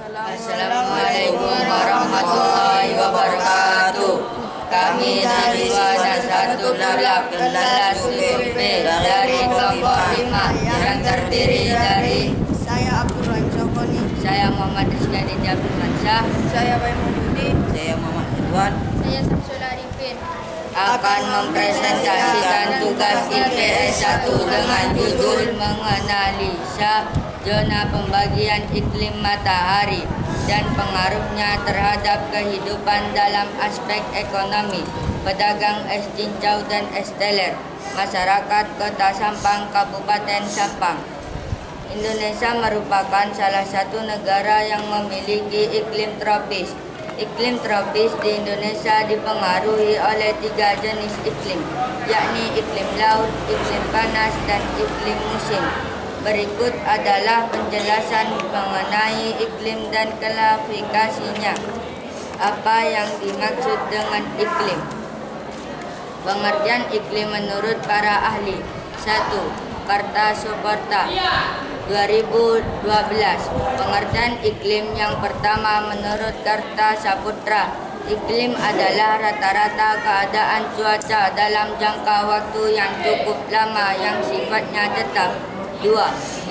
Assalamualaikum warahmatullahi wabarakatuh. Kami siswa Dasratul Ulum kelas 7B dari kelompok 5 yang terdiri dari Saya Abdul Rahim Sokoni, saya Muhammad Rizkyadi Jabil Mansyah, saya Bayi Maududi, Saya Muhammad Ridwan. saya Samsul Arifin. akan mempresentasikan tugas IPS 1 dengan judul menganalisa zona pembagian iklim matahari dan pengaruhnya terhadap kehidupan dalam aspek ekonomi, pedagang es cincau dan es teler, masyarakat Kota Sampang, Kabupaten Sampang. Indonesia merupakan salah satu negara yang memiliki iklim tropis. Iklim tropis di Indonesia dipengaruhi oleh 3 jenis iklim, yakni iklim laut, iklim panas, dan iklim musim. Berikut adalah penjelasan mengenai iklim dan klasifikasinya. Apa yang dimaksud dengan iklim? Pengertian iklim menurut para ahli. 1. Karta Soporta 2012. Pengertian iklim yang pertama menurut Karta Saputra. Iklim adalah rata-rata keadaan cuaca dalam jangka waktu yang cukup lama yang sifatnya tetap. 2.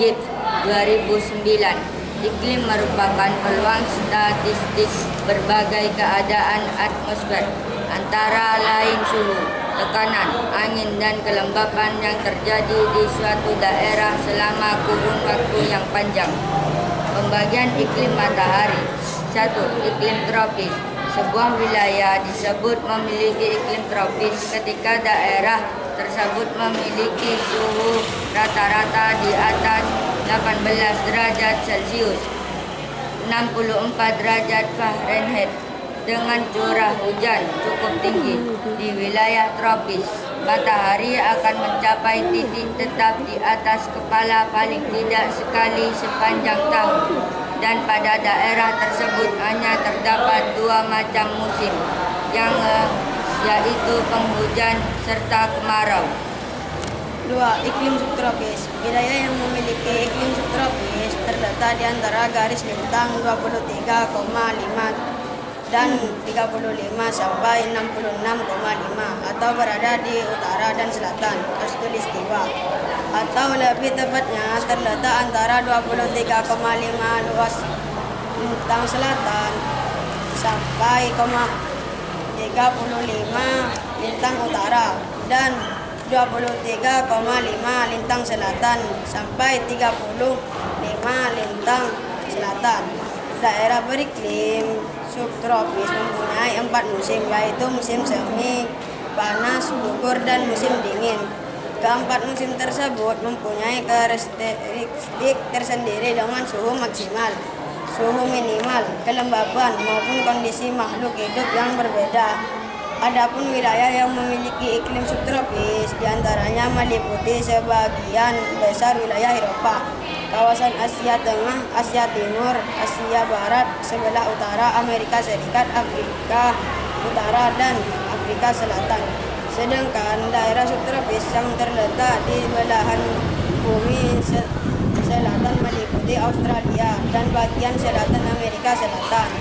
Gibbs 2009. Iklim merupakan peluang statistik berbagai keadaan atmosfer, antara lain suhu, tekanan, angin, dan kelembapan yang terjadi di suatu daerah selama kurun waktu yang panjang. Pembagian iklim matahari. 1. Iklim tropis. Sebuah wilayah disebut memiliki iklim tropis ketika daerah tersebut memiliki suhu rata-rata di atas 18 derajat Celcius, 64 derajat Fahrenheit, dengan curah hujan cukup tinggi. Di wilayah tropis, matahari akan mencapai titik tetap di atas kepala paling tidak sekali sepanjang tahun, dan pada daerah tersebut hanya terdapat 2 macam musim, yaitu penghujan serta kemarau. 2. Iklim subtropis. Wilayah yang memiliki iklim subtropis terletak di antara garis bintang 23,5 dan 35 sampai 66,5 atau berada di utara dan selatan khatulistiwa, atau lebih tepatnya terletak antara 23,5 luas bintang selatan sampai 35 lintang utara dan 23,5 lintang selatan sampai 35 lintang selatan. Daerah beriklim subtropis mempunyai 4 musim, yaitu musim semi, panas, gugur, dan musim dingin. Keempat musim tersebut mempunyai karakteristik tersendiri dengan suhu maksimal, suhu minimal, kelembapan, maupun kondisi makhluk hidup yang berbeda. Adapun wilayah yang memiliki iklim subtropis diantaranya meliputi sebagian besar wilayah Eropa, kawasan Asia Tengah, Asia Timur, Asia Barat, sebelah utara, Amerika Serikat, Afrika Utara, dan Afrika Selatan. Sedangkan daerah subtropis yang terletak di belahan bumi selatan meliputi Australia dan bagian selatan Amerika Selatan.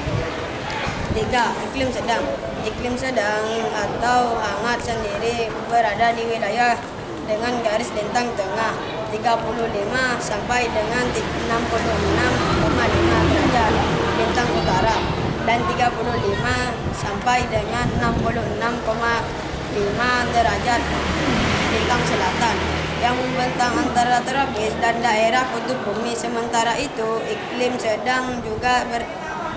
3. Iklim sedang. Iklim sedang atau hangat sendiri berada di wilayah dengan garis lintang tengah 35 sampai dengan 66,5 derajat lintang utara dan 35 sampai dengan 66,5 derajat lintang selatan yang membentang antara tropis dan daerah kutub bumi. Sementara itu, iklim sedang juga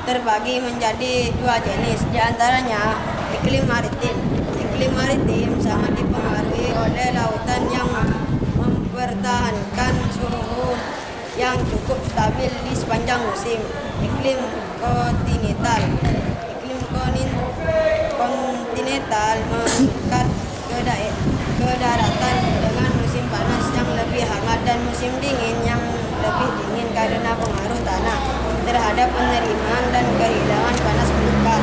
terbagi menjadi 2 jenis, diantaranya iklim maritim. Iklim maritim sangat dipengaruhi oleh lautan yang mempertahankan suhu yang cukup stabil di sepanjang musim. Iklim kontinental. Iklim kontinental mengikat ke daratan dengan musim panas yang lebih hangat dan musim dingin yang lebih dingin karena pengaruh tanah terhadap penerimaan dan kehilangan panas meningkat.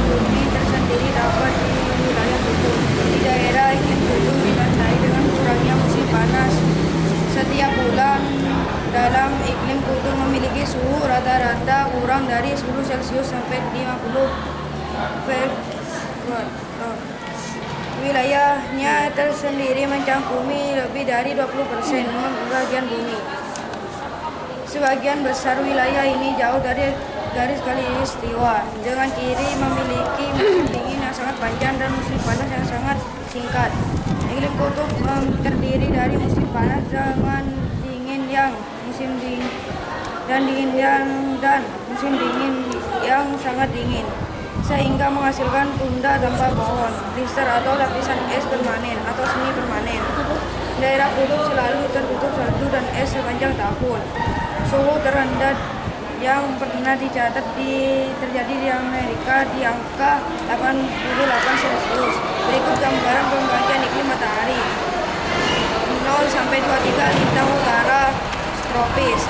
Bumi tersendiri dapat di wilayah kutub. Di daerah iklim kutub ditandai dengan kurangnya musim panas. Setiap dalam iklim kutub memiliki suhu rata-rata kurang dari 10 Celcius sampai 50 Fahrenheit. Wilayahnya tersendiri mencakupi lebih dari 20% bagian bumi. Sebagian besar wilayah ini jauh dari garis khalistiwa, dengan ciri memiliki musim dingin yang sangat panjang dan musim panas yang sangat singkat. Iklim kutub terdiri dari musim panas dengan dingin yang musim dingin dan musim dingin yang sangat dingin, sehingga menghasilkan tundra tanpa pohon, blister atau lapisan es permanen atau semi permanen. Daerah kutub selalu tertutup salju dan es sepanjang tahun. Suhu terendah yang pernah dicatat terjadi di Amerika di angka 88 Celcius. Berikut gambaran pembagian iklim matahari. 0 sampai 23 lintang utara tropis,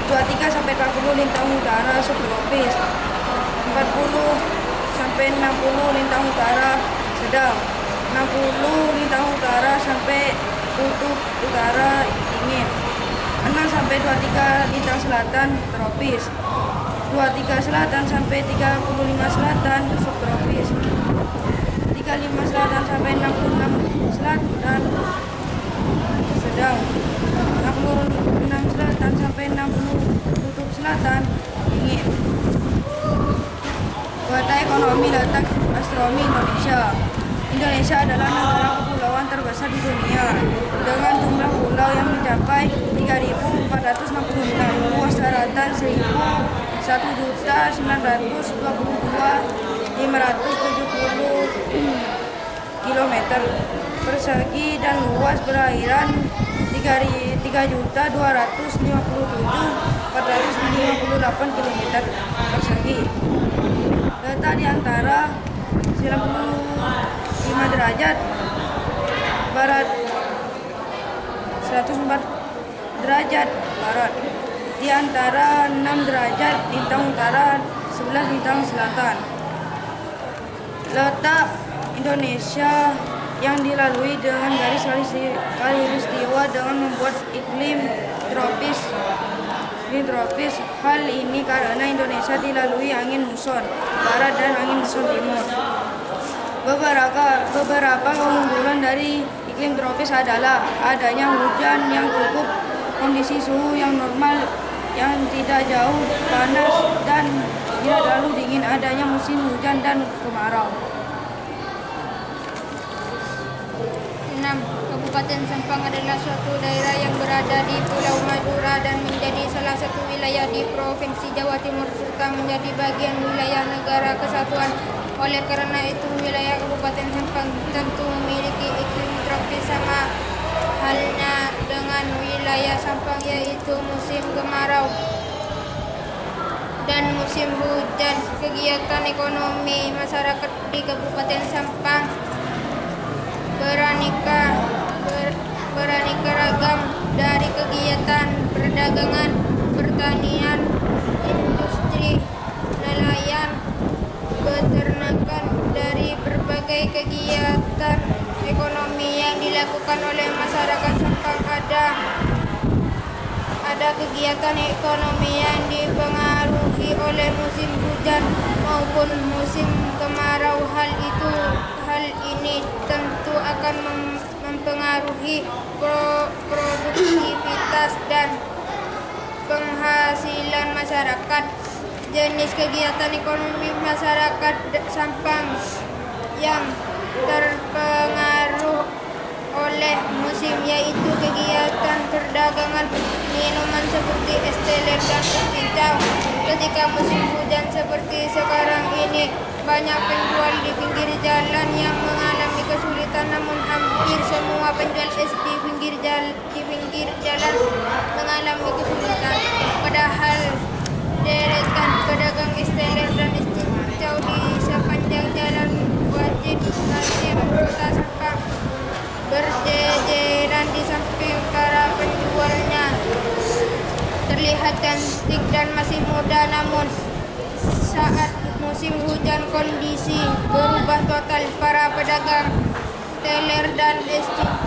23 sampai 40 lintang utara subtropis, 40 sampai 60 lintang utara sedang, 60 lintang utara sampai kutub utara dingin, 6 sampai 23 lintang selatan tropis, 23 selatan sampai 35 selatan subtropis, 35 selatan sampai 66 selatan sedang, 66 selatan sampai 60 kutub selatan dingin. Peta ekonomi letak astronomi Indonesia. Indonesia adalah negara kepulauan terbesar di dunia dengan jumlah pulau yang mencapai 3.466, luas daratan 1.922.570 km persegi dan luas perairan 3.257.458 km persegi. Letak di antara 95 derajat barat 104 derajat barat, di antara 6 derajat lintang utara 11 lintang selatan. Letak Indonesia yang dilalui dengan garis khalistiwa dengan membuat iklim tropis. Hal ini karena Indonesia dilalui angin muson barat dan angin muson timur. Beberapa keunggulan dari iklim tropis adalah adanya hujan yang cukup, kondisi suhu yang normal yang tidak jauh panas dan tidak terlalu dingin, adanya musim hujan dan kemarau. 6. Kabupaten Sampang adalah suatu daerah yang berada di Pulau Madura dan menjadi salah satu wilayah di Provinsi Jawa Timur serta menjadi bagian wilayah Negara Kesatuan. Oleh karena itu, wilayah Kabupaten Sampang tentu memiliki iklim tropis sama halnya dengan wilayah Sampang, yaitu musim kemarau dan musim hujan. Kegiatan ekonomi masyarakat di Kabupaten Sampang beraneka ragam, dari kegiatan perdagangan, pertanian, industri, nelayan, peternakan. Dari berbagai kegiatan ekonomi yang dilakukan oleh masyarakat Sampang, ada kegiatan ekonomi yang dipengaruhi oleh musim hujan maupun musim kemarau. Hal ini tentu akan mempengaruhi produktivitas dan penghasilan masyarakat. Jenis kegiatan ekonomi masyarakat Sampang yang terpengaruh oleh musim yaitu kegiatan perdagangan minuman seperti es teler dan es cincau. Ketika musim hujan seperti sekarang ini, banyak penjual di pinggir jalan yang mengalami kesulitan, namun hampir semua penjual es di pinggir jalan mengalami kesulitan. Padahal deretan pedagang es teler dan es cincau di sepanjang jalan Wajid Hasim Kota Sampang berjejeran di samping para penjualnya terlihat cantik dan masih muda, namun saat musim hujan kondisi berubah total. Para pedagang teler dan es cincau